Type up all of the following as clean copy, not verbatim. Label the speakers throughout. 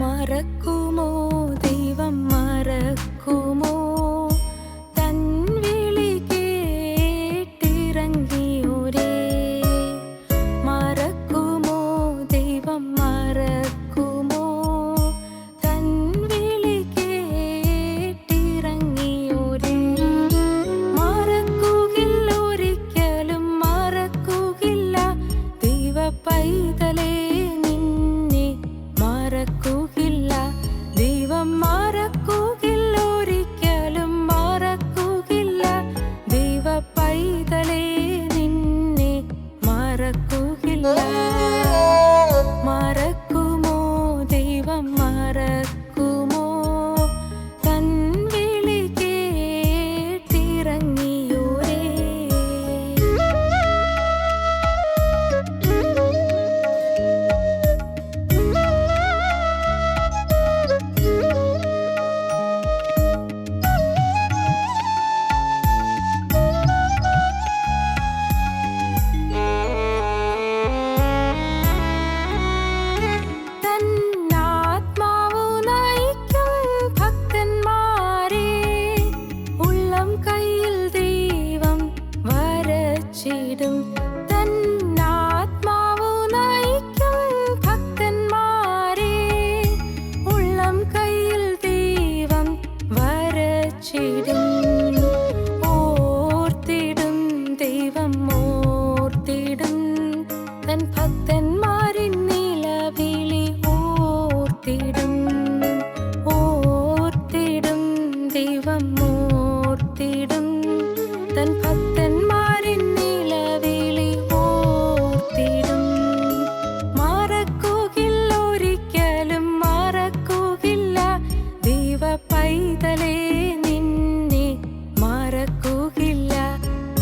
Speaker 1: മറക്കുമോ ദൈവം മറക്കുമോ തൻ വിളി കേട്ടിറങ്ങിയോരേ മറക്കുമോ ദൈവം മറക്കുമോ തൻ വിളി കേട്ടിറങ്ങിയോരേ മറക്കുകില്ല ഒരിക്കലും മറക്കുകില്ല ദൈവ പൈതലേ നിന്നെ മറക്കുകില്ല ദൈവം മറക്കുകില്ല ഒരിക്കലും മറക്കുകില്ല ദൈവ പൈതലേ നിന്നെ മറക്കുകില്ല മറക്കുമോ ദൈവം മറക്കുമോ തൻ വിളി കേട്ടിറങ്ങിയോരേ തന്നാത്മാവു നയിക്കും ഭക്തന്മാരെ ഉള്ളം കയ്യിൽ ദൈവം വരച്ചിടും തന്നാത്മാവു നയിക്കും ഭക്തന്മാരെ ഉള്ളം കയ്യിൽ ദൈവം വരച്ചിടും ഓർത്തിടും ദൈവം ഓർത്തിടും തൻ ഭക്തന്മാരിൻ നിലവിളി ഓർത്തിടും ഓർത്തിടും ദൈവം ഓർത്തിടും തൻ ഭക്തന്മാരിൻ നിലവിളി ഓർത്തിടും മറക്കുകില്ല ഒരിക്കലും മറക്കുകില്ല ദൈവ പൈതലേ നിന്നെ മറക്കുകില്ല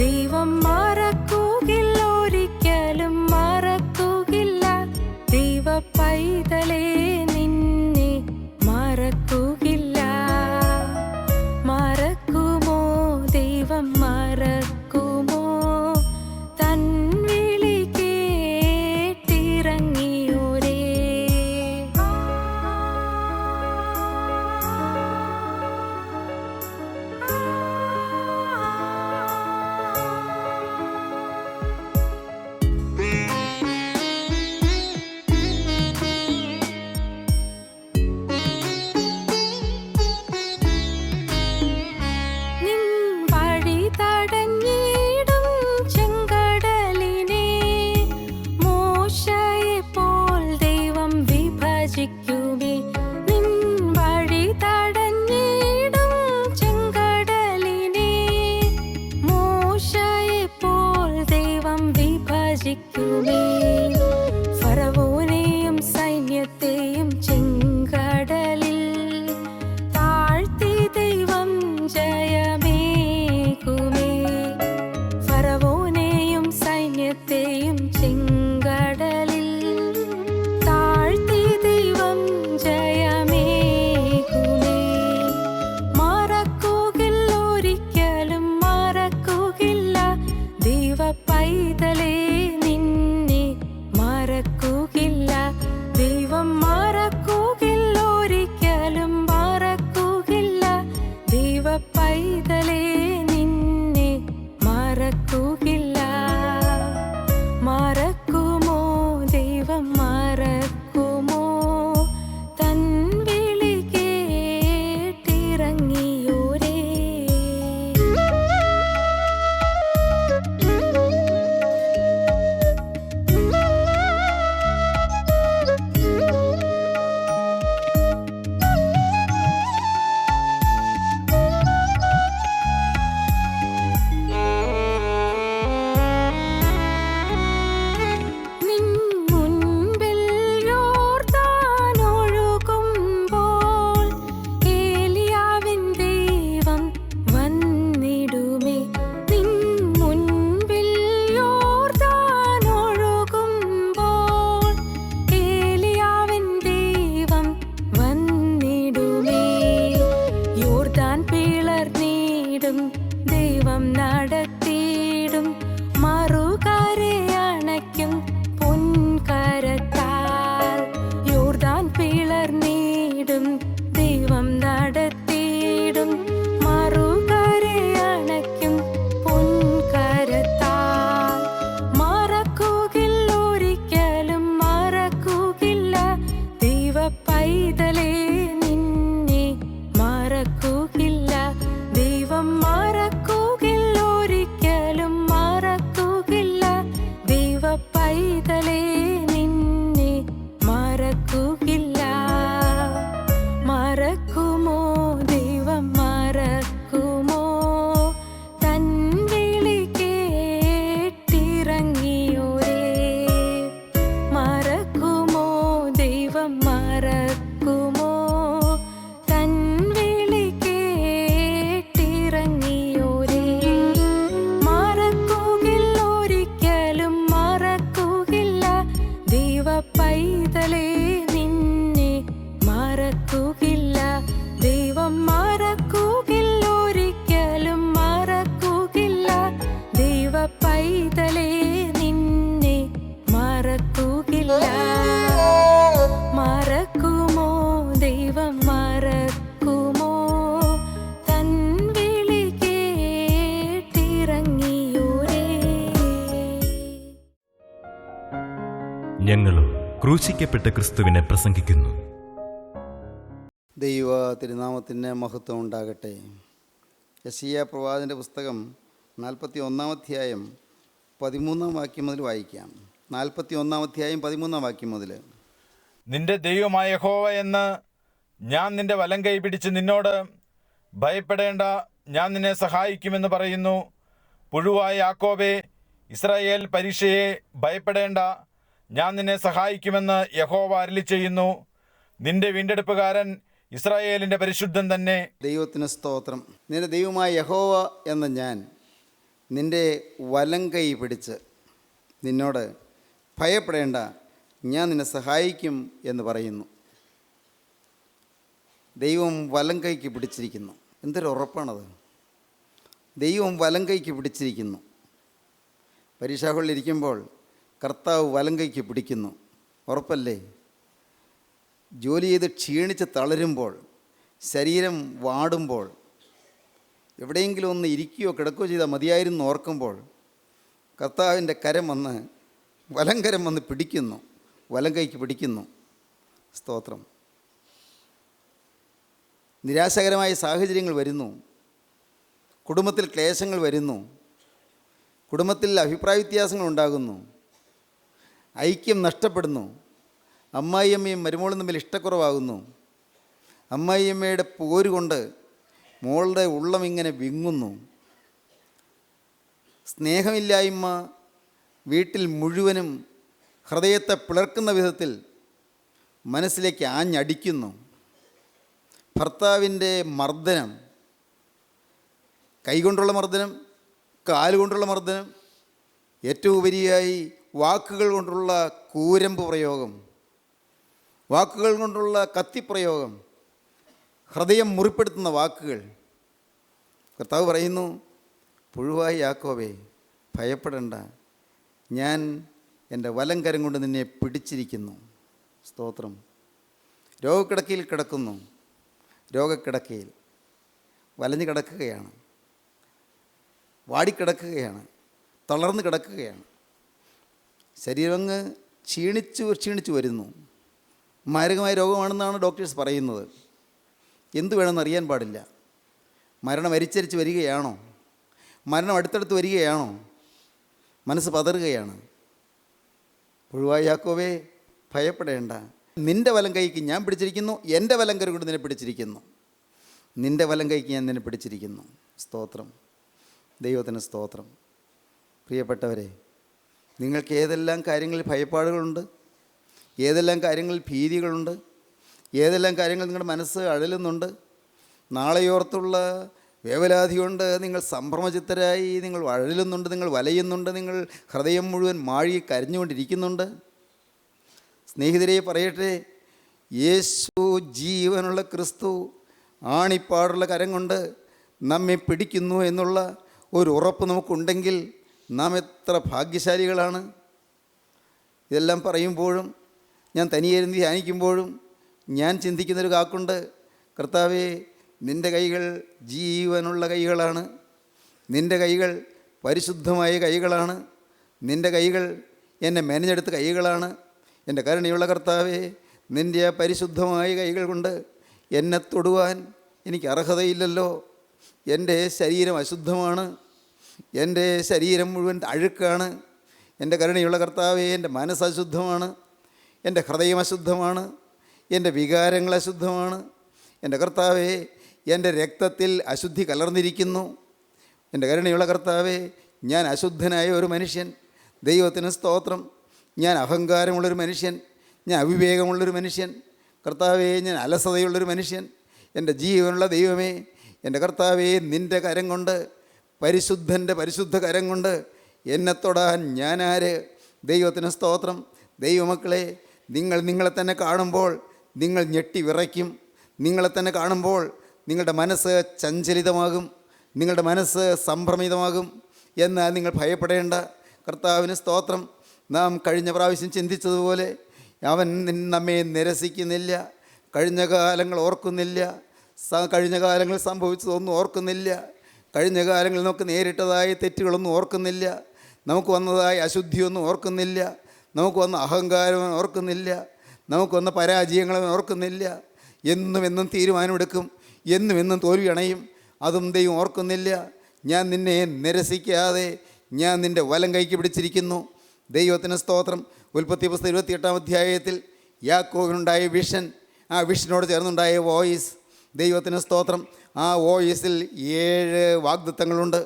Speaker 1: ദൈവം മറക്കുകില്ല ഒരിക്കലും മറക്കുകില്ല ദൈവ പൈതലേ നിന്നെ മറക്കുകില്ല മറക്കുമോ ദൈവം മറക്കുമോ തൻ വിളി കേട്ടിറങ്ങിയോരേ നിൻ വഴി തടഞ്ഞിടും ചെങ്കടലിനെ മോശയെപ്പോൽ ദൈവം വിഭജിക്കുമേ നിൻ വഴി തടഞ്ഞിടും ചെങ്കടലിനെ മോശയെപ്പോൽ ദൈവം വിഭജിക്കുമേ ഫറവോനെയും സൈന്യത്തെയും ചെങ്കടലിൽ താഴ്ത്തി ദൈവം ജയമേകുമേ ഫറവോനെയും സൈന്യത്തെയും ചെങ്കടലിൽ താഴ്ത്തി ദൈവം പൈതലേ നിന്നെ മറക്കുകയില്ല. ദൈവം മറക്കുകയില്ല, ഒരിക്കലും മറക്കുകയില്ല. ദൈവ പൈതലേ നിന്നെ മറക്കുകയില്ല. മറക്കുമോ ദൈവം, മറക്കുമോ? തൻ വിളി കേട്ടിറങ്ങിയോരേ. മറക്കുമോ ദൈവം, മറക്കുമോ? തൻ വിളി കേട്ടിറങ്ങിയോരേ. മറക്കുകയില്ല, ഒരിക്കലും മറക്കുകയില്ല. ദൈവ പൈതലേ നിന്നെ മറക്കുകയില്ല. ദൈവം മറക്കുകയില്ല, ഒരിക്കലും മറക്കുകയില്ല. ദൈവ പൈതലേ നിന്നെ മറക്കുകയില്ല. മറക്കുമോ ദൈവം, മറക്കുമോ? തൻ വിളി കേട്ടിറങ്ങിയോരേ.
Speaker 2: ഞങ്ങളും ക്രൂശിക്കപ്പെട്ട ക്രിസ്തുവിനെ പ്രസംഗിക്കുന്നു.
Speaker 3: ദൈവ തിരുനാമത്തിന് മഹത്വം ഉണ്ടാകട്ടെ. യെശയ്യാ പ്രവാചകൻ്റെ പുസ്തകം 41-ാം അധ്യായം 13-ാം വാക്യം മുതൽ വായിക്കാം. 41-ാം അധ്യായം 13-ാം വാക്യം മുതൽ.
Speaker 4: നിന്റെ ദൈവമായ യഹോവ എന്ന് ഞാൻ നിന്റെ വലം കൈ പിടിച്ച് നിന്നോട് ഭയപ്പെടേണ്ട, ഞാൻ നിന്നെ സഹായിക്കുമെന്ന് പറയുന്നു. പുഴുവായ യാക്കോബേ, ഇസ്രായേൽ പരീക്ഷയെ ഭയപ്പെടേണ്ട, ഞാൻ നിന്നെ സഹായിക്കുമെന്ന് യഹോവ അരുളി ചെയ്യുന്നു. നിന്റെ വീണ്ടെടുപ്പുകാരൻ ഇസ്രായേലിൻ്റെ പരിശുദ്ധൻ തന്നെ.
Speaker 3: ദൈവത്തിന് സ്തോത്രം. നിന്റെ ദൈവമായ യഹോവ എന്ന ഞാൻ നിന്റെ വലം കൈ പിടിച്ച് നിന്നോട് ഭയപ്പെടേണ്ട, ഞാൻ നിന്നെ സഹായിക്കും എന്ന് പറയുന്നു. ദൈവം വലം കൈക്ക് പിടിച്ചിരിക്കുന്നു. എന്തൊരു ഉറപ്പാണത്! ദൈവം വലം കൈക്ക് പിടിച്ചിരിക്കുന്നു. പരീക്ഷാഹോളിലിരിക്കുമ്പോൾ കർത്താവ് വലം കൈക്ക് പിടിക്കുന്നു. ഉറപ്പല്ലേ? ജോലി ചെയ്ത് ക്ഷീണിച്ച് തളരുമ്പോൾ, ശരീരം വാടുമ്പോൾ, എവിടെയെങ്കിലും ഒന്ന് ഇരിക്കുകയോ കിടക്കുകയോ ചെയ്താൽ മതിയായിരുന്നു ഓർക്കുമ്പോൾ കർത്താവിൻ്റെ കരം വന്ന്, വലം കരം വന്ന് പിടിക്കുന്നു, വലം കൈക്ക് പിടിക്കുന്നു. സ്തോത്രം. നിരാശകരമായ സാഹചര്യങ്ങൾ വരുന്നു, കുടുംബത്തിൽ ക്ലേശങ്ങൾ വരുന്നു, കുടുംബത്തിൽ അഭിപ്രായ വ്യത്യാസങ്ങൾ ഉണ്ടാകുന്നു, ഐക്യം നഷ്ടപ്പെടുന്നു, അമ്മായിയമ്മയും മരുമോളും തമ്മിൽ ഇഷ്ടക്കുറവാകുന്നു, അമ്മായിയമ്മയുടെ പോരുകൊണ്ട് മോളുടെ ഉള്ളം ഇങ്ങനെ വിങ്ങുന്നു, സ്നേഹമില്ലായ്മ വീട്ടിൽ മുഴുവനും ഹൃദയത്തെ പിളർക്കുന്ന വിധത്തിൽ മനസ്സിലേക്ക് ആഞ്ഞടിക്കുന്നു. ഭർത്താവിൻ്റെ മർദ്ദനം, കൈകൊണ്ടുള്ള മർദ്ദനം, കാലുകൊണ്ടുള്ള മർദ്ദനം, ഏറ്റവും ഉപരിയായി വാക്കുകൾ കൊണ്ടുള്ള കൂരമ്പ് പ്രയോഗം, വാക്കുകൾ കൊണ്ടുള്ള കത്തിപ്രയോഗം, ഹൃദയം മുറിപ്പെടുത്തുന്ന വാക്കുകൾ. കർത്താവ് പറയുന്നു, പുഴുവായി യാക്കോബേ, ഭയപ്പെടേണ്ട, ഞാൻ എൻ്റെ വലം കരം കൊണ്ട് നിന്നെ പിടിച്ചിരിക്കുന്നു. സ്തോത്രം. രോഗക്കിടക്കയിൽ കിടക്കുന്നു, രോഗക്കിടക്കയിൽ വലഞ്ഞു കിടക്കുകയാണ്, വാടിക്കിടക്കുകയാണ്, തളർന്ന് കിടക്കുകയാണ്. ശരീരമങ്ങ് ക്ഷീണിച്ചു വരുന്നു. മാരകമായ രോഗമാണെന്നാണ് ഡോക്ടേഴ്സ് പറയുന്നത്. എന്തു വേണമെന്ന് അറിയാൻ പാടില്ല. മരണം അരിച്ചരിച്ച് വരികയാണോ? മരണം അടുത്തടുത്ത് വരികയാണോ? മനസ്സ് പതറുകയാണ്. പുഴുവായ യാക്കോബേ, ഭയപ്പെടേണ്ട, നിൻ്റെ വലം കൈക്ക് ഞാൻ പിടിച്ചിരിക്കുന്നു, എൻ്റെ വലം കൈ കൊണ്ട് നിന്നെ പിടിച്ചിരിക്കുന്നു. നിൻ്റെ വലം കൈക്ക് ഞാൻ നിന്നെ പിടിച്ചിരിക്കുന്നു. സ്തോത്രം. ദൈവത്തിന് സ്തോത്രം. പ്രിയപ്പെട്ടവരെ, നിങ്ങൾക്ക് ഏതെല്ലാം കാര്യങ്ങളിൽ ഭയപ്പാടുകളുണ്ട്, ഏതെല്ലാം കാര്യങ്ങളിൽ ഭീതികളുണ്ട്, ഏതെല്ലാം കാര്യങ്ങൾ നിങ്ങളുടെ മനസ്സ് അഴലുന്നുണ്ട്, നാളെയോർത്തുള്ള വേവലാതി കൊണ്ട് നിങ്ങൾ സംഭ്രമചിത്തരായി നിങ്ങൾ അഴലുന്നുണ്ട്, നിങ്ങൾ വലയുന്നുണ്ട്, നിങ്ങൾ ഹൃദയം മുഴുവൻ മാഴി കരഞ്ഞുകൊണ്ടിരിക്കുന്നുണ്ട്. സ്നേഹിതരെ പറയട്ടെ, യേശു ജീവനുള്ള ക്രിസ്തു ആണിപ്പാടുള്ള കരം കൊണ്ട് നമ്മെ പിടിക്കുന്നു എന്നുള്ള ഒരു ഉറപ്പ് നമുക്കുണ്ടെങ്കിൽ നാം എത്ര ഭാഗ്യശാലികളാണ്. ഇതെല്ലാം പറയുമ്പോഴും ഞാൻ തനിയിരുന്ന് ധ്യാനിക്കുമ്പോഴും ഞാൻ ചിന്തിക്കുന്നൊരു കാക്കുണ്ട്, കർത്താവേ, നിൻ്റെ കൈകൾ ജീവനുള്ള കൈകളാണ്, നിൻ്റെ കൈകൾ പരിശുദ്ധമായ കൈകളാണ്, നിൻ്റെ കൈകൾ എന്നെ മെനഞ്ഞെടുത്ത കൈകളാണ്. എൻ്റെ കരുണയുള്ള കർത്താവേ, നിൻ്റെ ആ പരിശുദ്ധമായ കൈകൾ കൊണ്ട് എന്നെ തൊടുവാൻ എനിക്ക് അർഹതയില്ലല്ലോ. എൻ്റെ ശരീരം അശുദ്ധമാണ്, എൻ്റെ ശരീരം മുഴുവൻ അഴുക്കാണ്. എൻ്റെ കരുണയുള്ള കർത്താവേ, എൻ്റെ മനസ്സ് അശുദ്ധമാണ്, എൻ്റെ ഹൃദയം അശുദ്ധമാണ്, എൻ്റെ വികാരങ്ങൾ അശുദ്ധമാണ്. എൻ്റെ കർത്താവേ, എൻ്റെ രക്തത്തിൽ അശുദ്ധി കലർന്നിരിക്കുന്നു. എൻ്റെ കരുണയുള്ള കർത്താവേ, ഞാൻ അശുദ്ധനായ ഒരു മനുഷ്യൻ. ദൈവത്തിന് സ്തോത്രം. ഞാൻ അഹങ്കാരമുള്ളൊരു മനുഷ്യൻ, ഞാൻ അവിവേകമുള്ളൊരു മനുഷ്യൻ. കർത്താവേ, ഞാൻ അലസതയുള്ളൊരു മനുഷ്യൻ. എൻ്റെ ജീവനുള്ള ദൈവമേ, എൻ്റെ കർത്താവേ, നിൻ്റെ കരം കൊണ്ട്, പരിശുദ്ധൻ്റെ പരിശുദ്ധ കരം കൊണ്ട് എന്നെ തൊടാൻ ഞാനാര്? ദൈവത്തിന് സ്തോത്രം. ദൈവമക്കളെ, നിങ്ങളെ തന്നെ കാണുമ്പോൾ നിങ്ങൾ ഞെട്ടി വിറയ്ക്കും. നിങ്ങളെ തന്നെ കാണുമ്പോൾ നിങ്ങളുടെ മനസ്സ് ചഞ്ചലിതമാകും, നിങ്ങളുടെ മനസ്സ് സംഭ്രമിതമാകും. എന്നാൽ നിങ്ങൾ ഭയപ്പെടേണ്ട. കർത്താവിന് സ്തോത്രം. നാം കഴിഞ്ഞ പ്രാവശ്യം ചിന്തിച്ചതുപോലെ അവൻ നമ്മെ നിരസിക്കുന്നില്ല. കഴിഞ്ഞ കാലങ്ങൾ ഓർക്കുന്നില്ല, കഴിഞ്ഞ കാലങ്ങൾ സംഭവിച്ചതൊന്നും ഓർക്കുന്നില്ല, കഴിഞ്ഞ കാലങ്ങളിൽ നമുക്ക് നേരിട്ടതായ തെറ്റുകളൊന്നും ഓർക്കുന്നില്ല, നമുക്ക് വന്നതായ അശുദ്ധിയൊന്നും ഓർക്കുന്നില്ല, നമുക്ക് വന്ന അഹങ്കാരം ഓർക്കുന്നില്ല, നമുക്ക് വന്ന പരാജയങ്ങളൊന്നും ഓർക്കുന്നില്ല. എന്നും തീരുമാനമെടുക്കും, എന്നും തോൽവി അണയും. അതും ദൈവം ഓർക്കുന്നില്ല. ഞാൻ നിന്നെ നിരസിക്കാതെ ഞാൻ നിൻ്റെ വലം കൈക്ക് പിടിച്ചിരിക്കുന്നു. ദൈവത്തിന് സ്തോത്രം. ഉൽപ്പത്തി പുസ്തകം 28-ാം അധ്യായത്തിൽ യാക്കോബിനുണ്ടായ വിഷൻ, ആ വിഷനോട് ചേർന്നുണ്ടായ വോയിസ്. ദൈവത്തിന് സ്തോത്രം. ആ വോയിസിൽ 7 വാഗ്ദത്തങ്ങളുണ്ട്.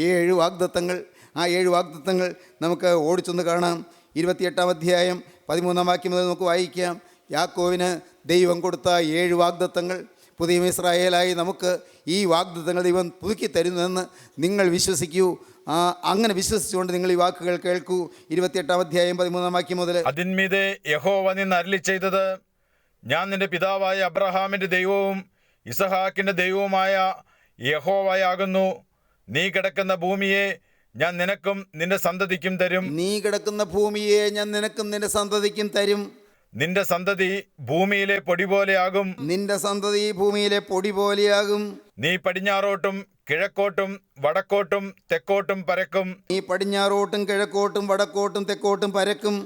Speaker 3: 7 വാഗ്ദത്തങ്ങൾ. ആ 7 വാഗ്ദത്തങ്ങൾ നമുക്ക് ഓടിച്ചൊന്ന് കാണാം. 28-ാം അധ്യായം 13-ാം വാക്യം മുതൽ നമുക്ക് വായിക്കാം. യാക്കോവിന് ദൈവം കൊടുത്ത 7 വാഗ്ദത്തങ്ങൾ. പുതിയ ഇസ്രായേലായി നമുക്ക് ഈ വാഗ്ദത്തങ്ങൾ ദൈവം പുതുക്കി തരുന്നുവെന്ന് നിങ്ങൾ വിശ്വസിക്കൂ. അങ്ങനെ വിശ്വസിച്ചുകൊണ്ട് നിങ്ങൾ ഈ വാക്കുകൾ കേൾക്കൂ. 28-ാം അധ്യായം 13-ാം വാക്യം മുതൽ.
Speaker 4: അതിന്മീതെ യഹോവ നിന്ന് അരുളി ചെയ്തത്, ഞാൻ നിന്റെ പിതാവായ അബ്രഹാമിന്റെ ദൈവവും ഇസഹാക്കിന്റെ ദൈവവുമായ യഹോവയാകുന്നു. നീ കിടക്കുന്ന ഭൂമിയെ ഞാൻ നിനക്കും നിന്റെ സന്തതിക്കും തരും.
Speaker 3: നീ കിടക്കുന്ന ഭൂമിയെ ഞാൻ നിനക്കും നിന്റെ സന്തതിക്കും തരും.
Speaker 4: നിന്റെ സന്തതി ഭൂമിയിലെ പൊടി പോലെയാകും.
Speaker 3: നിന്റെ സന്തതി ഭൂമിയിലെ പൊടി പോലെയാകും.
Speaker 4: നീ പടിഞ്ഞാറോട്ടും കിഴക്കോട്ടും വടക്കോട്ടും തെക്കോട്ടും പരക്കും.
Speaker 3: നീ പടിഞ്ഞാറോട്ടും കിഴക്കോട്ടും വടക്കോട്ടും തെക്കോട്ടും പരക്കും.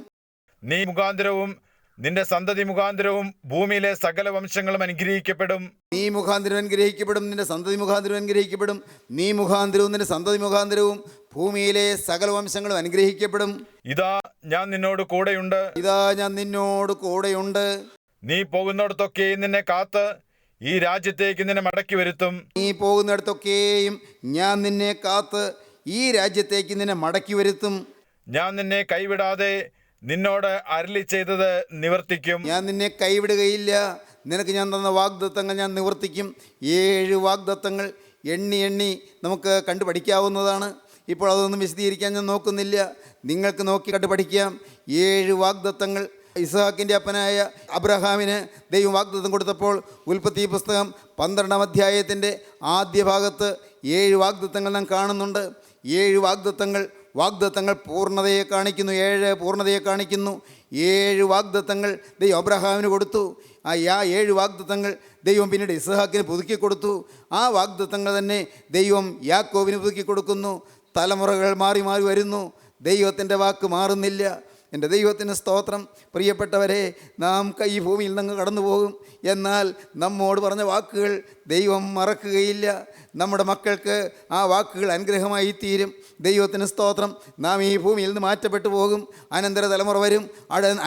Speaker 4: നീ മുഖാന്തരവും നിന്റെ സന്തതി മുഖാന്തരവും ഭൂമിയിലെ സകല വംശങ്ങളും അനുഗ്രഹിക്കപ്പെടും.
Speaker 3: നീ മുഖാന്തരം അനുഗ്രഹിക്കപ്പെടും, നിന്റെ സന്തതി മുഖാന്തരം അനുഗ്രഹിക്കപ്പെടും. നീ മുഖാന്തരവും നിന്റെ സന്തതി മുഖാന്തരവും ഭൂമിയിലെ സകല വംശങ്ങളും അനുഗ്രഹിക്കപ്പെടും.
Speaker 4: ഇതാ ഞാൻ നിന്നോട് കൂടെയുണ്ട്.
Speaker 3: ഇതാ ഞാൻ നിന്നോട് കൂടെയുണ്ട്.
Speaker 4: നീ പോകുന്നിടത്തൊക്കെ നിന്നെ കാത്ത് ഈ രാജ്യത്തേക്ക് നിന്നെ മടക്കി വരുത്തും.
Speaker 3: നീ പോകുന്നിടത്തൊക്കെയും ഞാൻ നിന്നെ കാത്ത് ഈ രാജ്യത്തേക്ക് നിന്നെ മടക്കി വരുത്തും.
Speaker 4: ഞാൻ നിന്നെ കൈവിടാതെ നിന്നോട് അരുളി ചെയ്തത് നിവർത്തിക്കും.
Speaker 3: ഞാൻ നിന്നെ കൈവിടുകയില്ല. നിനക്ക് ഞാൻ തന്ന വാഗ്ദത്തങ്ങൾ ഞാൻ നിവർത്തിക്കും. 7 വാഗ്ദത്തങ്ങൾ എണ്ണി നമുക്ക് കണ്ടു പഠിക്കാവുന്നതാണ്. ഇപ്പോൾ അതൊന്നും വിശദീകരിക്കാൻ ഞാൻ നോക്കുന്നില്ല. നിങ്ങൾക്ക് നോക്കി കണ്ടു പഠിക്കാം. 7 വാഗ്ദത്തങ്ങൾ. ഇസ്ഹാക്കിൻ്റെ അപ്പനായ അബ്രഹാമിന് ദൈവം വാഗ്ദത്തം കൊടുത്തപ്പോൾ ഉൽപ്പത്തി പുസ്തകം 12-ാം അധ്യായത്തിൻ്റെ ആദ്യ ഭാഗത്ത് 7 വാഗ്ദത്തങ്ങൾ നാം കാണുന്നുണ്ട്. 7 വാഗ്ദത്തങ്ങൾ പൂർണ്ണതയെ കാണിക്കുന്നു. 7 പൂർണ്ണതയെ കാണിക്കുന്നു. 7 വാഗ്ദത്തങ്ങൾ ദൈവം അബ്രഹാമിന് കൊടുത്തു. ആ 7 വാഗ്ദത്തങ്ങൾ ദൈവം പിന്നീട് ഇസ്ഹാക്കിന് പുതുക്കി കൊടുത്തു. ആ വാഗ്ദത്തങ്ങൾ തന്നെ ദൈവം യാക്കോബിന് പുതുക്കി കൊടുക്കുന്നു. തലമുറകൾ മാറി വരുന്നു. ദൈവത്തിൻ്റെ വാക്ക് മാറുന്നില്ല. എൻ്റെ ദൈവത്തിന് സ്തോത്രം. പ്രിയപ്പെട്ടവരെ, നാം ഈ ഭൂമിയിൽ നിന്ന് കടന്നു പോകും. എന്നാൽ നമ്മോട് പറഞ്ഞ വാക്കുകൾ ദൈവം മറക്കുകയില്ല. നമ്മുടെ മക്കൾക്ക് ആ വാക്കുകൾ അനുഗ്രഹമായി തീരും. ദൈവത്തിന് സ്തോത്രം. നാം ഈ ഭൂമിയിൽ നിന്ന് മാറ്റപ്പെട്ടു പോകും. അനന്തര തലമുറ വരും.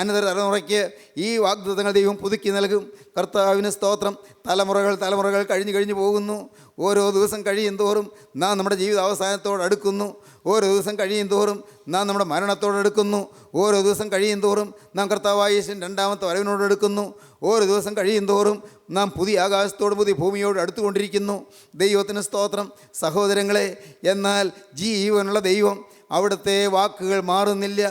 Speaker 3: അനന്തര തലമുറയ്ക്ക് ഈ വാഗ്ദത്തങ്ങൾ ദൈവം പുതുക്കി നൽകും. കർത്താവിന് സ്തോത്രം. തലമുറകൾ കഴിഞ്ഞു പോകുന്നു. ഓരോ ദിവസം കഴിയും തോറും നാം നമ്മുടെ ജീവിത അവസാനത്തോട് അടുക്കുന്നു. ഓരോ ദിവസം കഴിയും തോറും നാം നമ്മുടെ മരണത്തോട് അടുക്കുന്നു. ഓരോ ദിവസം കഴിയും തോറും നാം കർത്താവായ യേശുവിൻ 2ാമത്തെ വരവിനോട് അടുക്കുന്നു. ഓരോ ദിവസം കഴിയും തോറും നാം പുതിയ ആകാശത്തോട് പുതിയ ഭൂമിയോട് അടുത്തുകൊണ്ടിരിക്കുന്നു. ദൈവത്തിന് സ്തോത്രം. സഹോദരങ്ങളെ, എന്നാൽ ജീവനുള്ള ദൈവം, അവിടുത്തെ വാക്കുകൾ മാറുന്നില്ല.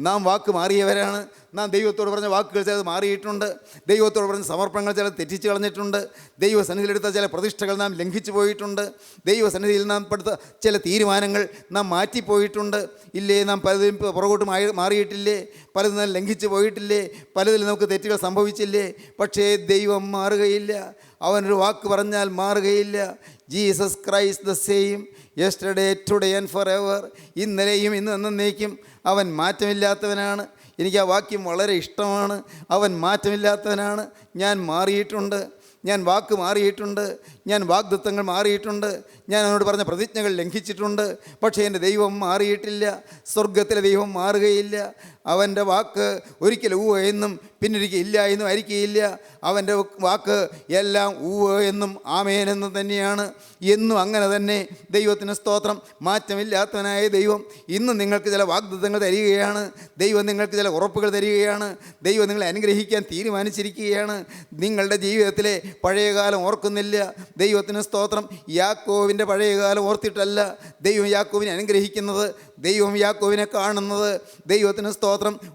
Speaker 3: നാം വാക്ക് മാറിയവരാണ്. നാം ദൈവത്തോട് പറഞ്ഞ വാക്കുകൾ ചിലത് മാറിയിട്ടുണ്ട്. ദൈവത്തോട് പറഞ്ഞ സമർപ്പണങ്ങൾ ചിലത് തെറ്റിച്ച് കളഞ്ഞിട്ടുണ്ട്. ദൈവസന്നിധിയിലെടുത്ത ചില പ്രതിഷ്ഠകൾ നാം ലംഘിച്ചു പോയിട്ടുണ്ട്. ദൈവസന്നിധിയിൽ നാം എടുത്ത ചില തീരുമാനങ്ങൾ നാം മാറ്റിപ്പോയിട്ടുണ്ട്. ഇല്ലേ, നാം പലതും പുറകോട്ട് മാറിയിട്ടില്ലേ? പലതും നാം ലംഘിച്ചു പോയിട്ടില്ലേ? പലതിൽ നമുക്ക് തെറ്റുകൾ സംഭവിച്ചില്ലേ? പക്ഷേ ദൈവം മാറുകയില്ല. അവനൊരു വാക്ക് പറഞ്ഞാൽ മാറുകയില്ല. Jesus Christ the same yesterday today and forever. ഇന്നലെയും ഇന്നും എന്നേക്കും അവൻ മാറ്റമില്ലാത്തവനാണ്. എനിക്ക് ആ വാക്യം വളരെ ഇഷ്ടമാണ്. അവൻ മാറ്റമില്ലാത്തവനാണ്. ഞാൻ മാറിയിട്ടുണ്ട്, ഞാൻ വാക്ക് മാറിയിട്ടുണ്ട്, ഞാൻ വാഗ്ദത്തങ്ങൾ മാറിയിട്ടുണ്ട്, ഞാൻ അവനോട് പറഞ്ഞ പ്രതിജ്ഞകൾ ലംഘിച്ചിട്ടുണ്ട്. പക്ഷേ എൻ്റെ ദൈവം മാറിയിട്ടില്ല. സ്വർഗത്തിലെ ദൈവം മാറുകയില്ല. അവൻ്റെ വാക്ക് ഒരിക്കൽ ഊവ എന്നും പിന്നൊരിക്കൽ ഇല്ല എന്നും ആയിരിക്കുകയില്ല. അവൻ്റെ വാക്ക് എല്ലാം ഊവ എന്നും ആമേൻ എന്നും തന്നെയാണ്. എന്നും അങ്ങനെ തന്നെ. ദൈവത്തിന് സ്തോത്രം. മാറ്റമില്ലാത്തവനായ ദൈവം ഇന്ന് നിങ്ങൾക്ക് ചില വാഗ്ദത്തങ്ങൾ തരികയാണ്. ദൈവം നിങ്ങൾക്ക് ചില ഉറപ്പുകൾ തരികയാണ്. ദൈവം നിങ്ങളെ അനുഗ്രഹിക്കാൻ തീരുമാനിച്ചിരിക്കുകയാണ്. നിങ്ങളുടെ ജീവിതത്തിലെ പഴയകാലം ഓർക്കുന്നില്ല. ദൈവത്തിന് സ്തോത്രം. യാക്കോവിൻ്റെ പഴയകാലം ഓർത്തിട്ടല്ല ദൈവം യാക്കോവിനെ അനുഗ്രഹിക്കുന്നത്. ദൈവം യാക്കോവിനെ കാണുന്നത്. ദൈവത്തിന് സ്തോത്രം.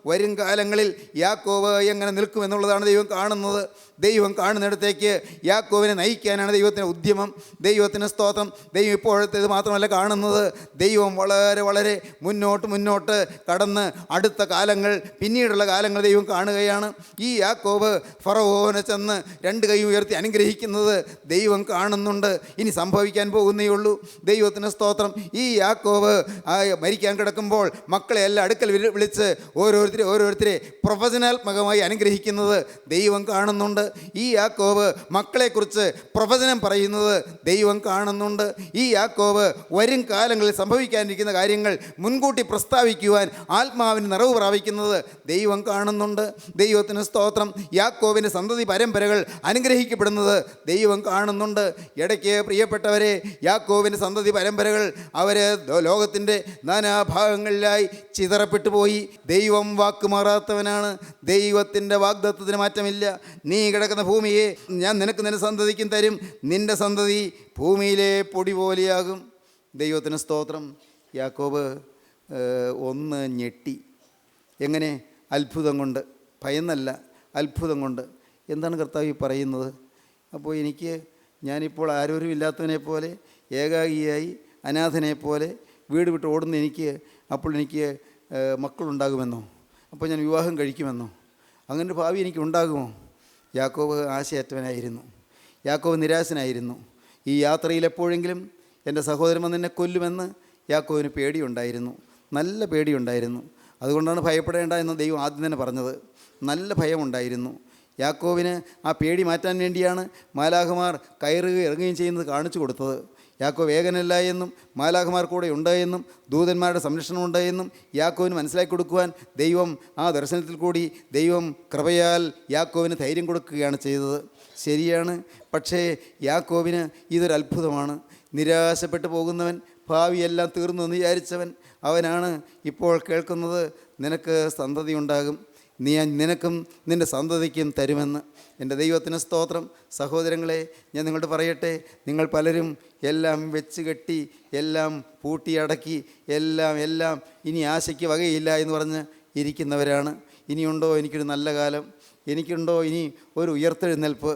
Speaker 3: വരും കാലങ്ങളിൽ യാക്കോവ് എങ്ങനെ നിൽക്കുമെന്നുള്ളതാണ് ദൈവം കാണുന്നത്. ദൈവം കാണുന്നിടത്തേക്ക് യാക്കോവിനെ നയിക്കാനാണ് ദൈവത്തിൻ്റെ ഉദ്യമം. ദൈവത്തിന് സ്തോത്രം. ദൈവം ഇപ്പോഴത്തേത് മാത്രമല്ല കാണുന്നത്. ദൈവം വളരെ വളരെ മുന്നോട്ട് കടന്ന് അടുത്ത കാലങ്ങൾ, പിന്നീടുള്ള കാലങ്ങൾ ദൈവം കാണുകയാണ്. ഈ യാക്കോബ് ഫറവോനെ ചെന്ന് രണ്ട് കൈ ഉയർത്തി അനുഗ്രഹിക്കുന്നത് ദൈവം കാണുന്നുണ്ട്. ഇനി സംഭവിക്കാൻ പോകുന്നേ ഉള്ളൂ. ദൈവത്തിന് സ്തോത്രം. ഈ യാക്കോബ് മരിക്കാൻ കിടക്കുമ്പോൾ മക്കളെ എല്ലാം അടുക്കൽ വിളിച്ച് ഓരോരുത്തരെ പ്രവചനാത്മകമായി അനുഗ്രഹിക്കുന്നത് ദൈവം കാണുന്നുണ്ട്. ഈ യാക്കോബ് മക്കളെക്കുറിച്ച് പ്രവചനം പറയുന്നത് ദൈവം കാണുന്നുണ്ട്. ഈ യാക്കോബ് വരും കാലങ്ങളിൽ സംഭവിക്കാനിരിക്കുന്ന കാര്യങ്ങൾ മുൻകൂട്ടി പ്രസ്താവിക്കുവാൻ ആത്മാവിന് നിറവ് പ്രാപിക്കുന്നത് ദൈവം കാണുന്നുണ്ട്. ദൈവത്തിന് സ്തോത്രം. യാക്കോബിൻ്റെ സന്തതി പരമ്പരകൾ അനുഗ്രഹിക്കപ്പെടുന്നത് ദൈവം കാണുന്നുണ്ട്. ഇടയ്ക്ക് പ്രിയപ്പെട്ടവരെ, യാക്കോബിൻ്റെ സന്തതി പരമ്പരകൾ അവർ ലോകത്തിൻ്റെ നാനാഭാഗങ്ങളിലായി ചിതറപ്പെട്ടു പോയി. ദൈവം വാക്ക് മാറാത്തവനാണ്. ദൈവത്തിൻ്റെ വാഗ്ദത്തത്തിന് മാറ്റമില്ല. നീ കിടക്കുന്ന ഭൂമിയെ ഞാൻ നിന്റെ സന്തതിക്കും തരും. നിൻ്റെ സന്തതി ഭൂമിയിലെ പൊടി പോലെയാകും. ദൈവത്തിന് സ്തോത്രം. യാക്കോബ് ഒന്ന് ഞെട്ടി. എങ്ങനെ? അത്ഭുതം കൊണ്ട്. ഭയന്നല്ല, അത്ഭുതം കൊണ്ട്. എന്താണ് കർത്താവ് പറയുന്നത്? അപ്പോൾ ഞാനിപ്പോൾ ആരോരുമില്ലാത്തവനെ പോലെ, ഏകാഗിയായി അനാഥനെ പോലെ വീട് വിട്ട് ഓടുന്ന അപ്പോൾ എനിക്ക് മക്കളുണ്ടാകുമെന്നോ? അപ്പോൾ ഞാൻ വിവാഹം കഴിക്കുമെന്നോ? അങ്ങനെ ഒരു ഭാവി എനിക്ക് ഉണ്ടാകുമോ? യാക്കോബ് ആശയറ്റവനായിരുന്നു. യാക്കോബ് നിരാശനായിരുന്നു. ഈ യാത്രയിൽ എപ്പോഴെങ്കിലും എൻ്റെ സഹോദരൻ വന്ന് എന്നെ കൊല്ലുമെന്ന് യാക്കോബിന് പേടിയുണ്ടായിരുന്നു. നല്ല പേടിയുണ്ടായിരുന്നു. അതുകൊണ്ടാണ് ഭയപ്പെടേണ്ട എന്ന് ദൈവം ആദ്യം തന്നെ പറഞ്ഞത്. നല്ല ഭയമുണ്ടായിരുന്നു യാക്കോബിന്. ആ പേടി മാറ്റാൻ വേണ്ടിയാണ് മാലാഖമാർ കയറുകയും ഇറങ്ങുകയും ചെയ്യുന്നത് കാണിച്ചു കൊടുത്തത്. യാക്കോബ് ഏകനല്ല എന്നും മാലാഖമാർ കൂടെ ഉണ്ടായെന്നും ദൂതന്മാരുടെ സംരക്ഷണം ഉണ്ടായെന്നും യാക്കോബിന് മനസ്സിലാക്കി കൊടുക്കുവാൻ ദൈവം ആ ദർശനത്തിൽ കൂടി ദൈവം കൃപയാൽ യാക്കോബിന് ധൈര്യം കൊടുക്കുകയാണ് ചെയ്തത്. ശരിയാണ്. പക്ഷേ യാക്കോബിന് ഇതൊരു അത്ഭുതമാണ്. നിരാശപ്പെട്ടു പോകുന്നവൻ, ഭാവിയെല്ലാം തീർന്നു എന്ന് വിചാരിച്ചവൻ, അവനാണ് ഇപ്പോൾ കേൾക്കുന്നത് നിനക്ക് സന്തതി ഉണ്ടാകും, നിനക്കും നിൻ്റെ സന്തതിക്കും തരുമെന്ന്. എൻ്റെ ദൈവത്തിന് സ്തോത്രം. സഹോദരങ്ങളെ, ഞാൻ നിങ്ങളോട് പറയട്ടെ, നിങ്ങൾ പലരും എല്ലാം വെച്ച് കെട്ടി, എല്ലാം പൂട്ടിയടക്കി, എല്ലാം ഇനി ആശയ്ക്ക് വകയില്ല എന്ന് പറഞ്ഞ് ഇരിക്കുന്നവരാണ്. ഇനിയുണ്ടോ എനിക്കൊരു നല്ല കാലം? എനിക്കുണ്ടോ ഇനി ഒരു ഉയർത്തെഴുന്നേൽപ്പ്?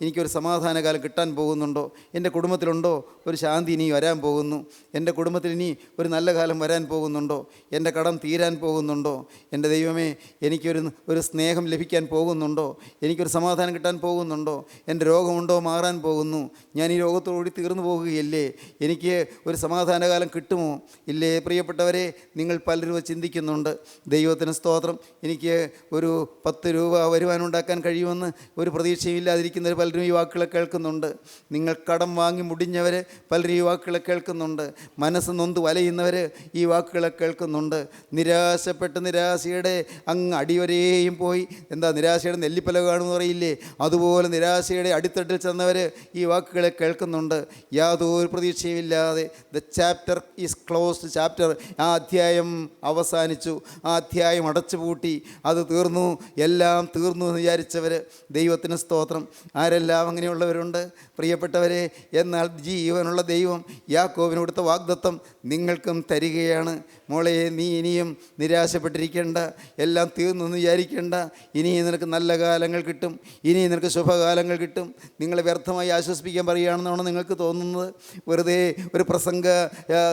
Speaker 3: എനിക്കൊരു സമാധാനകാലം കിട്ടാൻ പോകുന്നുണ്ടോ? എൻ്റെ കുടുംബത്തിലുണ്ടോ ഒരു ശാന്തി ഇനി വരാൻ പോകുന്നു? എൻ്റെ കുടുംബത്തിൽ ഇനി ഒരു നല്ല കാലം വരാൻ പോകുന്നുണ്ടോ? എൻ്റെ കടം തീരാൻ പോകുന്നുണ്ടോ? എൻ്റെ ദൈവമേ, എനിക്കൊരു സ്നേഹം ലഭിക്കാൻ പോകുന്നുണ്ടോ? എനിക്കൊരു സമാധാനം കിട്ടാൻ പോകുന്നുണ്ടോ? എൻ്റെ രോഗമുണ്ടോ മാറാൻ പോകുന്നു? ഞാൻ ഈ രോഗത്തോടുകൂടി തീർന്നു പോകുകയല്ലേ? എനിക്ക് ഒരു സമാധാനകാലം കിട്ടുമോ? ഇല്ലേ? പ്രിയപ്പെട്ടവരെ, നിങ്ങൾ പലരും ചിന്തിക്കുന്നുണ്ട്. ദൈവത്തിന് സ്തോത്രം. എനിക്ക് ഒരു 10 രൂപ വരുമാനമുണ്ടാക്കാൻ കഴിയുമെന്ന് ഒരു പ്രതീക്ഷയും ഇല്ലാതിരിക്കുന്നവർ പലരും ഈ വാക്കുകളെ കേൾക്കുന്നുണ്ട്. നിങ്ങൾ കടം വാങ്ങി മുടിഞ്ഞവർ പലരും ഈ വാക്കുകളെ കേൾക്കുന്നുണ്ട്. മനസ്സ് നൊന്ത് വലയുന്നവർ ഈ വാക്കുകളെ കേൾക്കുന്നുണ്ട്. നിരാശയുടെ അങ്ങ് അടിവരെയും പോയി, നിരാശയുടെ നെല്ലിപ്പല കാണുമെന്ന് പറയില്ലേ, അതുപോലെ നിരാശയുടെ അടിത്തട്ടിൽ ചെന്നവർ ഈ വാക്കുകളെ കേൾക്കുന്നുണ്ട്. യാതൊരു പ്രതീക്ഷയുമില്ലാതെ ദ ചാപ്റ്റർ ഈസ് ക്ലോസ്ഡ്. ആ അധ്യായം അവസാനിച്ചു. ആ അധ്യായം അടച്ചുപൂട്ടി. അത് തീർന്നു, എല്ലാം തീർന്നു എന്ന് വിചാരിച്ചവർ. ദൈവത്തിന് സ്തോത്രം. ആരെല്ലാം അങ്ങനെയുള്ളവരുണ്ട് പ്രിയപ്പെട്ടവരെ? എന്നാൽ ജീവനുള്ള ദൈവം യാക്കോബിന് കൊടുത്ത വാഗ്ദത്തം നിങ്ങൾക്കും തരികയാണ്. മോളെ, നീ ഇനിയും നിരാശപ്പെട്ടിരിക്കേണ്ട, എല്ലാം തീർന്നു എന്ന് വിചാരിക്കേണ്ട. ഇനിയും നിനക്ക് നല്ല കാലങ്ങൾ കിട്ടും, ഇനിയും നിനക്ക് ശുഭകാലങ്ങൾ കിട്ടും. നിങ്ങളെ വ്യർത്ഥമായി ആശ്വസിപ്പിക്കാൻ പറയുകയാണെന്നാണ് നിങ്ങൾക്ക് തോന്നുന്നത്. വെറുതെ ഒരു പ്രസംഗ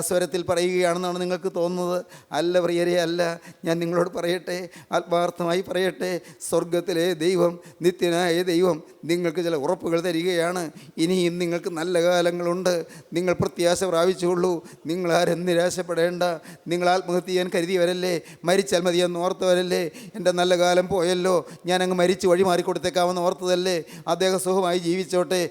Speaker 3: സ്വരത്തിൽ പറയുകയാണെന്നാണ് നിങ്ങൾക്ക് തോന്നുന്നത്. അല്ല പ്രിയരെ, അല്ല. ഞാൻ നിങ്ങളോട് പറയട്ടെ, ആത്മാർത്ഥമായി പറയട്ടെ, സ്വർഗത്തിലെ ദൈവം, നിത്യനായ ദൈവം ദൈവം നിങ്ങൾക്ക് ചില ഉറപ്പുകൾ തരികയാണ്. ഇനിയും നിങ്ങൾക്ക് നല്ല കാലങ്ങളുണ്ട്. നിങ്ങൾ പ്രത്യാശ പ്രാപിച്ചുകൊള്ളൂ. നിങ്ങളാരും നിരാശപ്പെടേണ്ട. നിങ്ങൾ ആത്മഹത്യ ചെയ്യാൻ കരുതിയവരല്ലേ, മരിച്ചാൽ മതിയെന്ന് ഓർത്തവരല്ലേ, എൻ്റെ നല്ല കാലം പോയല്ലോ, ഞാനങ്ങ് മരിച്ച് വഴി മാറിക്കൊടുത്തേക്കാമെന്ന് ഓർത്തതല്ലേ. അദ്ദേഹം സുഖമായി ജീവിച്ചോട്ടെ,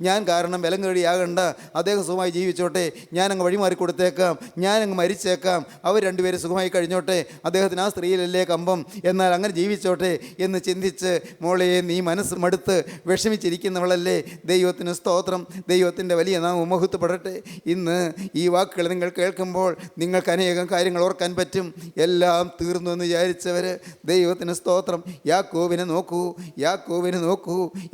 Speaker 3: ഞാൻ കാരണം വിലങ്ങേടിയാകണ്ട, അദ്ദേഹം സുഖമായി ജീവിച്ചോട്ടെ, ഞാനങ്ങ് വഴി മാറിക്കൊടുത്തേക്കാം, ഞാനങ്ങ് മരിച്ചേക്കാം, അവർ രണ്ടുപേരും സുഖമായി കഴിഞ്ഞോട്ടെ, അദ്ദേഹത്തിന് ആ സ്ത്രീയിലല്ലേ കമ്പം, എന്നാൽ അങ്ങനെ ജീവിച്ചോട്ടെ എന്ന് ചിന്തിച്ച്, മോളെ നീ മനസ്സ് മടുത്ത് വിഷമിച്ചിരിക്കുന്നവളല്ലേ, ദൈവത്തിന് സ്തോത്രം, ദൈവത്തിൻ്റെ വലിയ നാമം മഹത്വപ്പെടട്ടെ. ഇന്ന് ഈ വാക്കുകൾ നിങ്ങൾ കേൾക്കുമ്പോൾ നിങ്ങൾക്ക് അനേകം കാര്യങ്ങൾ ഓർക്കാൻ പറ്റും. എല്ലാം തീർന്നു എന്ന് വിചാരിച്ചവർ, ദൈവത്തിന് സ്തോത്രം. യാക്കോബിനെ നോക്കൂ,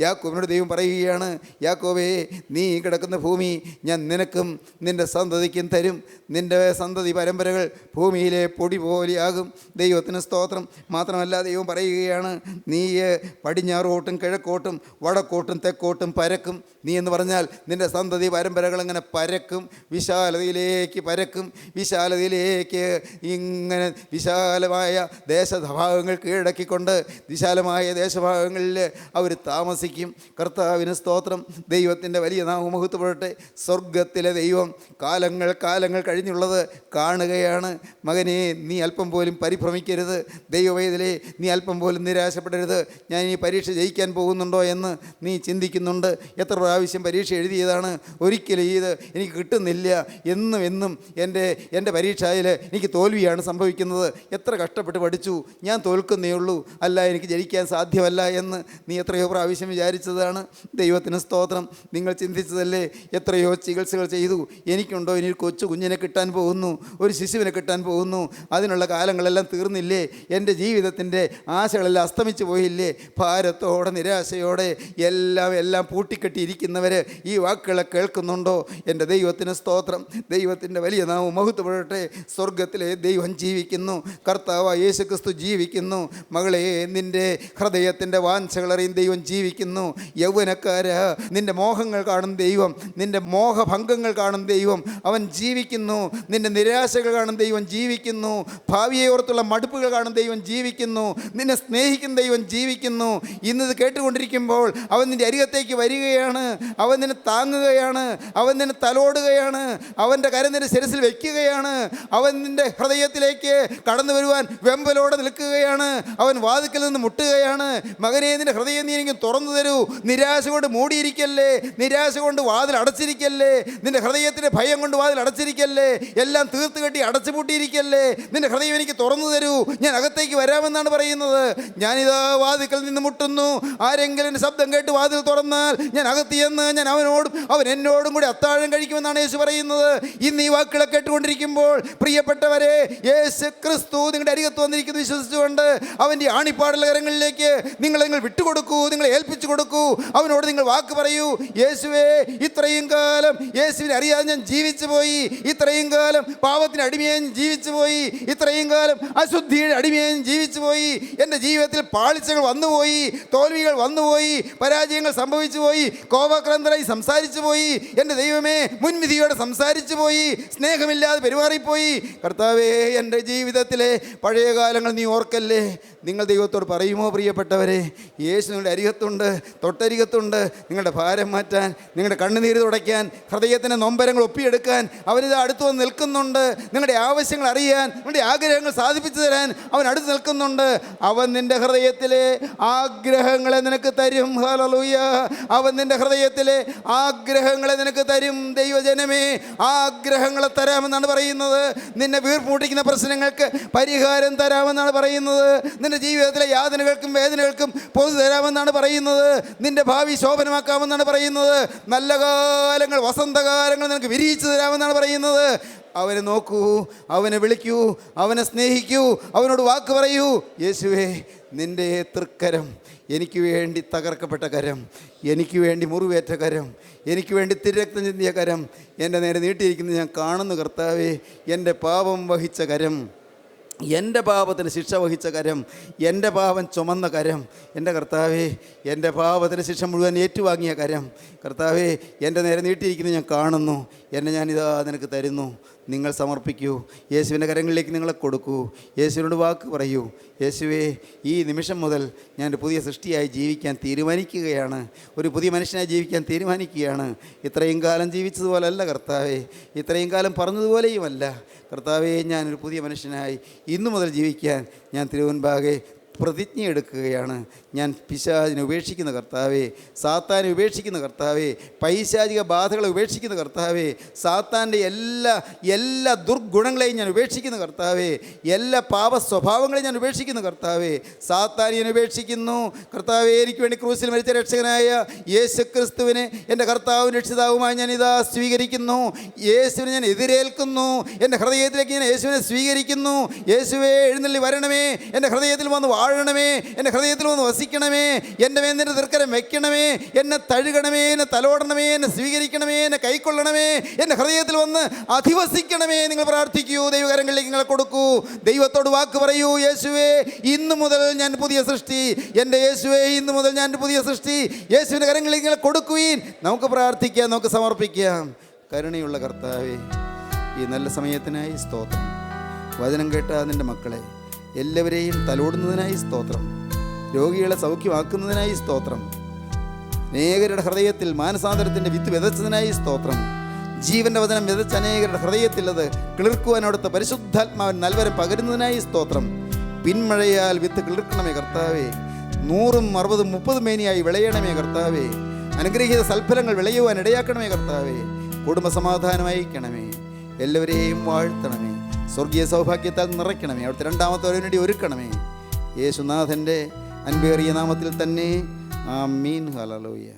Speaker 3: യാക്കോബിനോട് ദൈവം പറയുകയാണ്, യാക്കോബേ നീ കിടക്കുന്ന ഭൂമി ഞാൻ നിനക്കും നിൻ്റെ സന്തതിക്കും തരും, നിൻ്റെ സന്തതി പരമ്പരകൾ ഭൂമിയിലെ പൊടി പോലെയാകും. ദൈവത്തിന് സ്തോത്രം. മാത്രമല്ല ദൈവം പറയുകയാണ്, നീ പടിഞ്ഞാറോട്ടും കിഴക്കോട്ടും വടക്കോട്ടും തെക്കോട്ടും പരക്കും. നീ എന്ന് പറഞ്ഞാൽ നിൻ്റെ സന്തതി പരമ്പരകൾ ഇങ്ങനെ പരക്കും, വിശാലതയിലേക്ക് പരക്കും, വിശാലതയിലേക്ക് ഇങ്ങനെ വിശാലമായ ദേശഭാഗങ്ങൾ കീഴടക്കിക്കൊണ്ട് വിശാലമായ ദേശഭാഗങ്ങളിൽ അവർ താമസിക്കും. കർത്താവിന് സ്തോത്രം. ദൈവത്തിൻ്റെ വലിയ നാമം മഹത്വപ്പെടട്ടെ. സ്വർഗത്തിലെ ദൈവം കാലങ്ങൾ കഴിഞ്ഞുള്ളത് കാണുകയാണ്. മകനെ നീ അല്പം പോലും പരിഭ്രമിക്കരുത്, ദൈവവേദനയെ നീ അല്പം പോലും നിരാശപ്പെടരുത്. ഞാൻ ഈ പരീക്ഷ ജയിക്കാൻ പോകുന്നുണ്ടോ എന്ന് നീ ചിന്തിക്കുന്നുണ്ട്. എത്ര പ്രാവശ്യം പരീക്ഷ എഴുതിയതാണ്, ഒരിക്കലും ഇത് എനിക്ക് കിട്ടുന്നില്ല, എന്നും എൻ്റെ പരീക്ഷയിൽ എനിക്ക് തോൽവിയാണ് സംഭവിക്കുന്നത്, എത്ര കഷ്ടപ്പെട്ട് പഠിച്ചു, ഞാൻ തോൽക്കുന്നേ ഉള്ളൂ, അല്ല എനിക്ക് ജയിക്കാൻ സാധ്യമല്ല എന്ന് നീ എത്രയോ പ്രാവശ്യം വിചാരിച്ചതാണ്. ദൈവത്തിന് സ്തോത്രം. നിങ്ങൾ ചിന്തിച്ചതല്ലേ, എത്രയോ ചികിത്സകൾ ചെയ്തു, എനിക്കുണ്ടോ ഇനി കൊച്ചു കുഞ്ഞിനെ കിട്ടാൻ പോകുന്നു, ഒരു ശിശുവിനെ കിട്ടാൻ പോകുന്നു, അതിനുള്ള കാലങ്ങളെല്ലാം തീർന്നില്ലേ, എൻ്റെ ജീവിതത്തിൻ്റെ ആശകളെല്ലാം അസ്തമിച്ചു പോയില്ലേ, ഭാരത്തോടെ നിരാശയോടെ എല്ലാം പൂട്ടിക്കെട്ടിയിരിക്കുന്നവർ ഈ വാക്കുകളെ കേൾക്കുന്നുണ്ടോ? എൻ്റെ ദൈവത്തിന് സ്തോത്രം. ദൈവത്തിൻ്റെ വലിയ നാമം മഹത്വപ്പെടട്ടെ. സ്വർഗത്തിലെ ദൈവം ജീവിക്കുന്നു, കർത്താവ് യേശുക്രിസ്തു ജീവിക്കുന്നു. മകളെ നിൻ്റെ ഹൃദയത്തിൻ്റെ വാഞ്ചകളറിയും ദൈവം ജീവിക്കുന്നു. യൗവനക്കാരാ, നിൻ്റെ മോഹങ്ങൾ കാണും ദൈവം, നിൻ്റെ മോഹഭംഗങ്ങൾ കാണും ദൈവം, അവൻ ജീവിക്കുന്നു. നിൻ്റെ നിരാശകൾ കാണും ദൈവം ജീവിക്കുന്നു. ഭാവിയെ ഓർത്തുള്ള മടുപ്പുകൾ കാണും ദൈവം ജീവിക്കുന്നു. നിന്നെ സ്നേഹിക്കുന്ന ദൈവം ജീവിക്കുന്നു. ഇന്നത് കേട്ടുകൊണ്ടിരിക്കുമ്പോൾ അവൻ നിൻ്റെ അരികത്തേക്ക് വരികയാണ്, അവൻ നിന്നെ താങ്ങുകയാണ്, അവൻ നിന്നെ തലോടുകയാണ്, അവൻ്റെ കരം നിൻ്റെ ശിരസിൽ വയ്ക്കുകയാണ്, അവൻ നിൻ്റെ ഹൃദയത്തിലേക്ക് കടന്നു വരുവാൻ വെമ്പലോടെ നിൽക്കുകയാണ്, അവൻ വാതിക്കൽ നിന്ന് മുട്ടുകയാണ്. മകനെ നിൻ്റെ ഹൃദയം നീ എനിക്ക് തുറന്നു തരൂ, നിരാശ കൊണ്ട് മൂടിയിരിക്കല്ലേ, നിരാശ കൊണ്ട് വാതിൽ അടച്ചിരിക്കല്ലേ, നിൻ്റെ ഹൃദയത്തിൻ്റെ ഭയം കൊണ്ട് വാതിൽ അടച്ചിരിക്കല്ലേ, എല്ലാം തീർത്ത് കെട്ടി അടച്ചുപൂട്ടിയിരിക്കല്ലേ, നിൻ്റെ ഹൃദയം എനിക്ക് തുറന്നു തരൂ, ഞാൻ അകത്തേക്ക് വരാമെന്നാണ് പറയുന്നത്. ഞാനിതാ വാതിക്കൽ നിന്ന് മുട്ടുന്നു, ആരെങ്കിലും എൻ്റെ ശബ്ദം കേട്ട് വാതിൽ തുറന്നാൽ ഞാൻ അകത്ത് ചെന്ന് ഞാൻ അവനോടും അവൻ എന്നോടും കൂടി അത്താഴം കഴിക്കുമെന്നാണ് യേശു പറയുന്നത്. ഇന്ന് ഈ വാക്കുകളെ കേട്ടുകൊണ്ടിരിക്കുമ്പോൾ പ്രിയപ്പെട്ടവരെ, യേശു ക്രിസ്തു നിങ്ങളുടെ അരികത്ത് വന്നിരിക്കുന്നു വിശ്വസിച്ചുകൊണ്ട് അവൻ്റെ ആണിപ്പാടുള്ള കരങ്ങളിലേക്ക് നിങ്ങൾ വിട്ടുകൊടുക്കൂ, നിങ്ങളെ ഏൽപ്പിച്ചു കൊടുക്കൂ. അവനോട് നിങ്ങൾ വാക്ക് പറയൂ, യേശുവേ ഇത്രയും കാലം യേശുവിനെ അറിയാതെ ഞാൻ ജീവിച്ചു പോയി, ഇത്രയും കാലം പാപത്തിന് അടിമയായി ജീവിച്ചു പോയി, ഇത്രയും കാലം അശുദ്ധിയുടെ അടിമയായി ജീവിച്ചു പോയി, എൻ്റെ ജീവിതത്തിൽ പാളിച്ചകൾ വന്നുപോയി, തോൽവികൾ വന്നുപോയി, പരാജയങ്ങൾ സംഭവിച്ചു പോയി, കോപാക്രാന്തരായി സംസാരിച്ചു പോയി, എൻ്റെ ദൈവമേ മുൻവിധിയോടെ സംസാരിച്ചു പോയി, സ്നേഹമില്ലാതെ പെരുമാറിപ്പോയി. കർത്താവേ എൻ്റെ ജീവിതത്തിലെ പഴയ കാലങ്ങൾ നീ ഓർക്കല്ലേ. നിങ്ങൾ ദൈവത്തോട് പറയുമോ? പ്രിയപ്പെട്ടവരെ, യേശു നിങ്ങളുടെ അരികത്തുണ്ട്, തൊട്ടരികത്തുണ്ട്. നിങ്ങളുടെ ഭാരം മാറ്റാൻ, നിങ്ങളുടെ കണ്ണുനീര് തുടയ്ക്കാൻ, ഹൃദയത്തിൻ്റെ നൊമ്പരങ്ങൾ ഒപ്പിയെടുക്കാൻ അവനിത് അടുത്ത് വന്ന് നിൽക്കുന്നുണ്ട്. നിങ്ങളുടെ ആവശ്യങ്ങൾ അറിയാൻ, നിങ്ങളുടെ ആഗ്രഹങ്ങൾ സാധിപ്പിച്ചു തരാൻ അവൻ അടുത്ത് നിൽക്കുന്നുണ്ട്. അവൻ നിൻ്റെ ഹൃദയത്തിലെ ആഗ്രഹങ്ങളെ നിനക്ക് തരും. ഹല്ലേലൂയ. അവൻ നിൻ്റെ ഹൃദയത്തിലെ ആഗ്രഹങ്ങളെ നിനക്ക് തരും. ദൈവജനമേ, ആഗ്രഹങ്ങളെ തരാമെന്നാണ് പറയുന്നത്. നിന്നെ വീർപ്പുമുട്ടിക്കുന്ന പ്രശ്നങ്ങൾക്ക് പരിഹാരം തരാമെന്നാണ് പറയുന്നത്. നിൻ്റെ ജീവിതത്തിലെ യാതനകൾക്കും വേദനകൾക്കും പൊതു തരാമെന്നാണ് പറയുന്നത്. നിൻ്റെ ഭാവി ശോഭനമാക്കാമെന്നാണ് പറയുന്നത്. നല്ല കാലങ്ങൾ, വസന്തകാലങ്ങൾ നിനക്ക് വിരിയിച്ചു തരാമെന്നാണ് പറയുന്നത്. അവനെ നോക്കൂ, അവനെ വിളിക്കൂ, അവനെ സ്നേഹിക്കൂ, അവനോട് വാക്ക് പറയൂ. യേശുവേ, നിൻ്റെ തൃക്കരം, എനിക്ക് വേണ്ടി തകർക്കപ്പെട്ട കരം, എനിക്ക് വേണ്ടി മുറിവേറ്റ കരം, എനിക്ക് വേണ്ടി തിരക്തം ചിന്തിയ കരം എൻ്റെ നേരെ നീട്ടിയിരിക്കുന്നത് ഞാൻ കാണുന്നു. കർത്താവേ, എൻ്റെ പാപം വഹിച്ച കരം, എൻ്റെ പാപത്തിന് ശിക്ഷ വഹിച്ച കരം, എൻ്റെ പാപം ചുമന്ന കരം, എൻ്റെ കർത്താവേ, എൻ്റെ പാപത്തിന് ശിക്ഷ മുഴുവൻ ഏറ്റുവാങ്ങിയ കരം, കർത്താവേ, എൻ്റെ നേരെ നീട്ടിയിരിക്കുന്നത് ഞാൻ കാണുന്നു. എന്നെ ഞാനിതാ നിനക്ക് തരുന്നു. നിങ്ങൾ സമർപ്പിക്കൂ. യേശുവിൻ്റെ കരങ്ങളിലേക്ക് നിങ്ങളെ കൊടുക്കൂ. യേശുവിനോട് വാക്ക് പറയൂ, യേശുവേ, ഈ നിമിഷം മുതൽ ഞാൻ ഒരു പുതിയ സൃഷ്ടിയായി ജീവിക്കാൻ തീരുമാനിക്കുകയാണ്, ഒരു പുതിയ മനുഷ്യനായി ജീവിക്കാൻ തീരുമാനിക്കുകയാണ്. ഇത്രയും കാലം ജീവിച്ചതുപോലല്ല കർത്താവേ, ഇത്രയും കാലം പറഞ്ഞതുപോലെയുമല്ല കർത്താവേ. ഞാനൊരു പുതിയ മനുഷ്യനായി ഇന്നു മുതൽ ജീവിക്കാൻ ഞാൻ തിരുമുൻപാകെ പ്രതിജ്ഞ എടുക്കുകയാണ്. ഞാൻ പിശാചിനെ ഉപേക്ഷിക്കുന്ന കർത്താവേ, സാത്താനെ ഉപേക്ഷിക്കുന്ന കർത്താവേ, പൈശാചിക ബാധകളെ ഉപേക്ഷിക്കുന്ന കർത്താവേ, സാത്താൻ്റെ എല്ലാ ദുർഗുണങ്ങളെയും ഞാൻ ഉപേക്ഷിക്കുന്ന കർത്താവേ, എല്ലാ പാപ സ്വഭാവങ്ങളെയും ഞാൻ ഉപേക്ഷിക്കുന്ന കർത്താവേ, സാത്താനെ ഉപേക്ഷിക്കുന്നു കർത്താവേ. എനിക്ക് വേണ്ടി ക്രൂസിൽ മരിച്ച രക്ഷകനായ യേശു ക്രിസ്തുവിനെ എൻ്റെ കർത്താവും രക്ഷിതാവുമായി ഞാൻ ഇതാ സ്വീകരിക്കുന്നു. യേശുവിനെ ഞാൻ എതിരേൽക്കുന്നു. എൻ്റെ ഹൃദയത്തിലേക്ക് ഞാൻ യേശുവിനെ സ്വീകരിക്കുന്നു. യേശുവേ, എഴുന്നള്ളി വരണമേ, എൻ്റെ ഹൃദയത്തിൽ വന്ന് വാഴണമേ, എൻ്റെ ഹൃദയത്തിൽ വന്ന് വസിക്കണമേ, എൻ്റെ മേൽ നിന്റെ തൃക്കരം വെക്കണമേ, എന്നെ തഴുകണമേ, എന്നെ തലോടണമേ, എന്നെ സ്വീകരിക്കണമേ, എന്നെ കൈക്കൊള്ളണമേ, എൻ്റെ ഹൃദയത്തിൽ വന്ന് അധിവസിക്കണമേ. നിങ്ങൾ പ്രാർത്ഥിക്കൂ, ദൈവകരങ്ങളിലേക്ക് നിങ്ങളെ കൊടുക്കൂ. ദൈവത്തോട് വാക്ക് പറയൂ, യേശുവേ, ഇന്നു മുതൽ ഞാൻ പുതിയ സൃഷ്ടി. എൻ്റെ യേശുവേ, ഇന്നു മുതൽ ഞാൻ പുതിയ സൃഷ്ടി. യേശുവിൻ്റെ കരങ്ങളിലേക്ക് നിങ്ങളെ കൊടുക്കുവീൻ. നമുക്ക് പ്രാർത്ഥിക്കാം, നമുക്ക് സമർപ്പിക്കാം. കരുണയുള്ള കർത്താവേ, ഈ നല്ല സമയത്തിനായി സ്തോത്രം. വചനം കേട്ട നിൻ്റെ മക്കളെ എല്ലാവരെയും തലോടുന്നതിനായി സ്തോത്രം. രോഗികളെ സൗഖ്യമാക്കുന്നതിനായി സ്തോത്രം. അനേകരുടെ ഹൃദയത്തിൽ മാനസാന്തരത്തിൻ്റെ വിത്ത് വിതച്ചതിനായി സ്തോത്രം. ജീവൻ്റെ വചനം വിതച്ച അനേകരുടെ ഹൃദയത്തിൽ അത് കിളിർക്കുവാൻ അവിടുത്തെ പരിശുദ്ധാത്മാവൻ നൽവരം പകരുന്നതിനായി സ്തോത്രം. പിന്മഴയാൽ വിത്ത് കിളിർക്കണമേ കർത്താവേ. 100, 60, 30 മേനിയായി വിളയണമേ കർത്താവേ. അനുഗ്രഹീത സൽഫലങ്ങൾ വിളയുവാൻ ഇടയാക്കണമേ കർത്താവേ. കുടുംബസമാധാനം അയക്കണമേ. എല്ലാവരെയും വാഴ്ത്തണമേ. സ്വർഗീയ സൗഭാഗ്യത്താൽ നിറയ്ക്കണമേ. അവിടുത്തെ രണ്ടാമത്തെ വരവിനുവേണ്ടി ഒരുക്കണമേ. യേശുനാഥൻ്റെ അൻപേറിയ നാമത്തിൽ തന്നെ. ആമീൻ. ഹല്ലേലൂയ.